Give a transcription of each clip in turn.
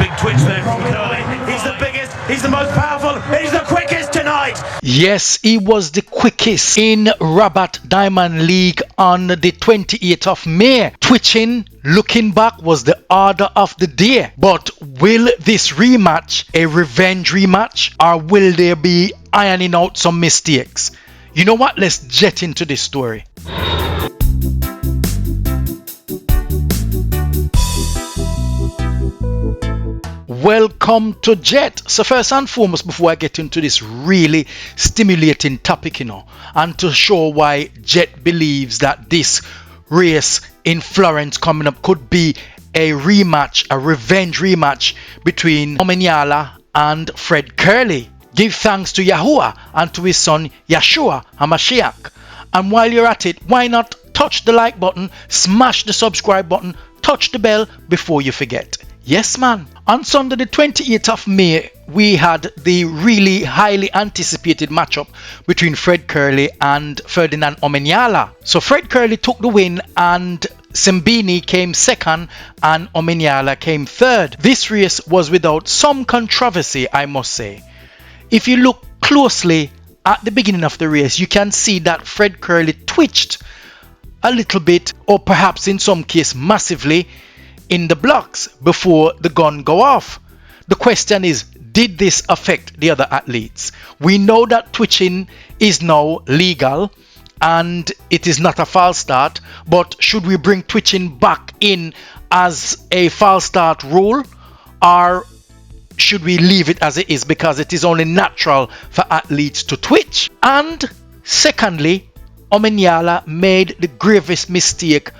big twitch there from Kerley. He's the biggest, he's the most powerful, he's the quickest tonight. Yes, he was the quickest in Rabat Diamond League on the 28th of May. Twitching, looking back, was the order of the day. But will this rematch a revenge rematch, or will there be ironing out some mistakes? You know what? Let's jet into this story. Welcome to Jet. So first and foremost, before I get into this really stimulating topic, and to show why Jet believes that this race in Florence coming up could be a rematch, a revenge rematch between Omanyala and Fred Kerley. Give thanks to Yahuwah and to his son Yeshua HaMashiach. And while you're at it, why not touch the like button, smash the subscribe button, touch the bell before you forget. Yes, man. On Sunday the 28th of May, we had the really highly anticipated matchup between Fred Kerley and Ferdinand Omanyala. So Fred Kerley took the win and Simbini came second and Omanyala came third. This race was without some controversy, I must say. If you look closely at the beginning of the race, you can see that Fred Kerley twitched a little bit, or perhaps in some case massively, in the blocks before the gun go off. The question is, did this affect the other athletes? We know that twitching is now legal and it is not a false start, but should we bring twitching back in as a false start rule, or should we leave it as it is because it is only natural for athletes to twitch? And secondly, Omanyala made the gravest mistake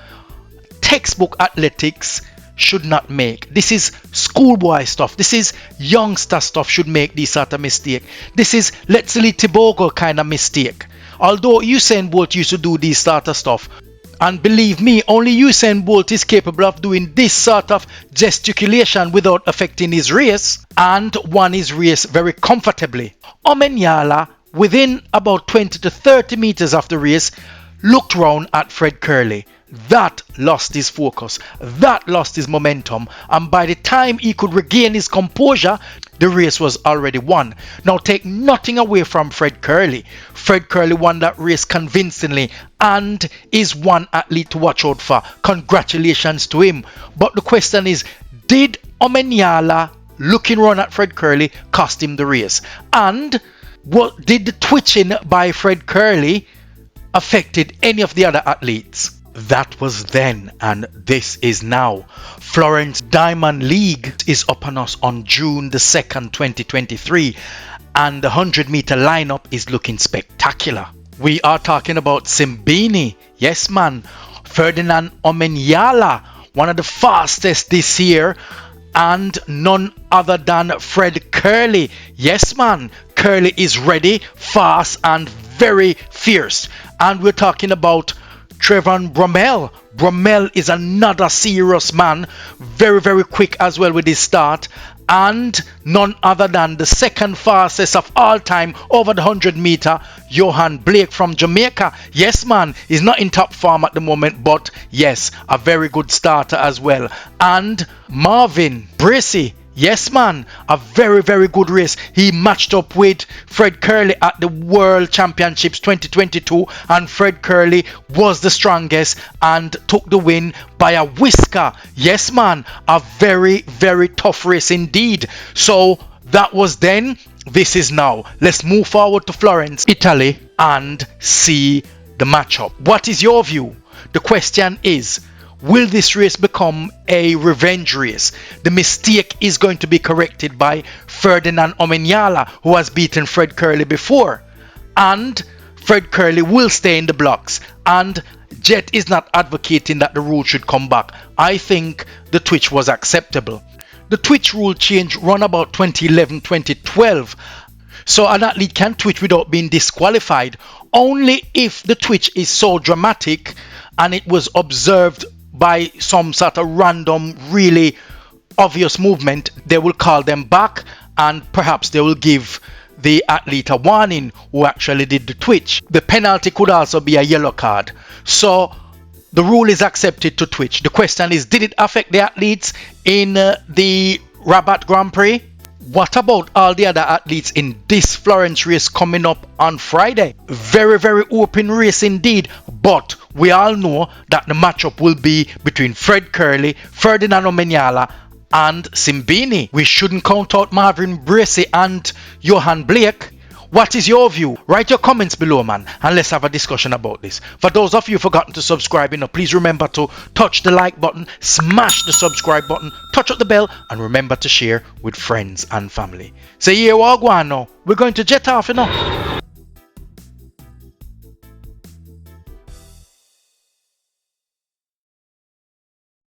textbook athletics should not make. This is schoolboy stuff. This is youngster stuff should make this sort of mistake. This is let's say Tobago kind of mistake. Although Usain Bolt used to do this sort of stuff, and believe me, only Usain Bolt is capable of doing this sort of gesticulation without affecting his race, and won his race very comfortably. Omanyala, within about 20 to 30 meters of the race, looked round at Fred Kerley. That lost his focus, that lost his momentum, and by the time he could regain his composure, the race was already won. Now take nothing away from Fred Kerley. Fred Kerley won that race convincingly and is one athlete to watch out for. Congratulations to him. But the question is, did Omanyala looking around at Fred Kerley cost him the race? And what did the twitching by Fred Kerley affected any of the other athletes? That was then, and this is now. Florence Diamond League is upon us on June the 2nd, 2023, and the 100-meter lineup is looking spectacular. We are talking about Simbini, yes man, Ferdinand Omanyala, one of the fastest this year, and none other than Fred Kerley. Yes man, Kerley is ready, fast and very fierce. And we're talking about Trevon Bromell. Bromell is another serious man, very very quick as well with his start, and none other than the second fastest of all time over the 100-meter, Johan Blake from Jamaica. Yes man, he's not in top form at the moment, but yes, a very good starter as well. And Marvin Bracey, yes man, a very very good race. He matched up with Fred Kerley at the World Championships 2022, and Fred Kerley was the strongest and took the win by a whisker. Yes man, a very very tough race indeed. So that was then, this is now. Let's move forward to Florence, Italy, and see the matchup. What is your view? The question is, will this race become a revenge race? The mistake is going to be corrected by Ferdinand Omanyala, who has beaten Fred Kerley before. And Fred Kerley will stay in the blocks. And Jet is not advocating that the rule should come back. I think the twitch was acceptable. The twitch rule changed around about 2011-2012. So an athlete can twitch without being disqualified only if the twitch is so dramatic and it was observed by some sort of random, really obvious movement. They will call them back and perhaps they will give the athlete a warning who actually did the twitch. The penalty could also be a yellow card. So the rule is accepted to twitch. The question is, did it affect the athletes in the Rabat Grand Prix? What about all the other athletes in this Florence race coming up on Friday? Very, very open race indeed, but we all know that the matchup will be between Fred Kerley, Ferdinand Omanyala and Simbini. We shouldn't count out Marvin Bracey and Johan Blake. What is your view? Write your comments below, man, and let's have a discussion about this. For those of you who've forgotten to subscribe, please remember to touch the like button, smash the subscribe button, touch up the bell, and remember to share with friends and family. So here we go now. We're going to jet off,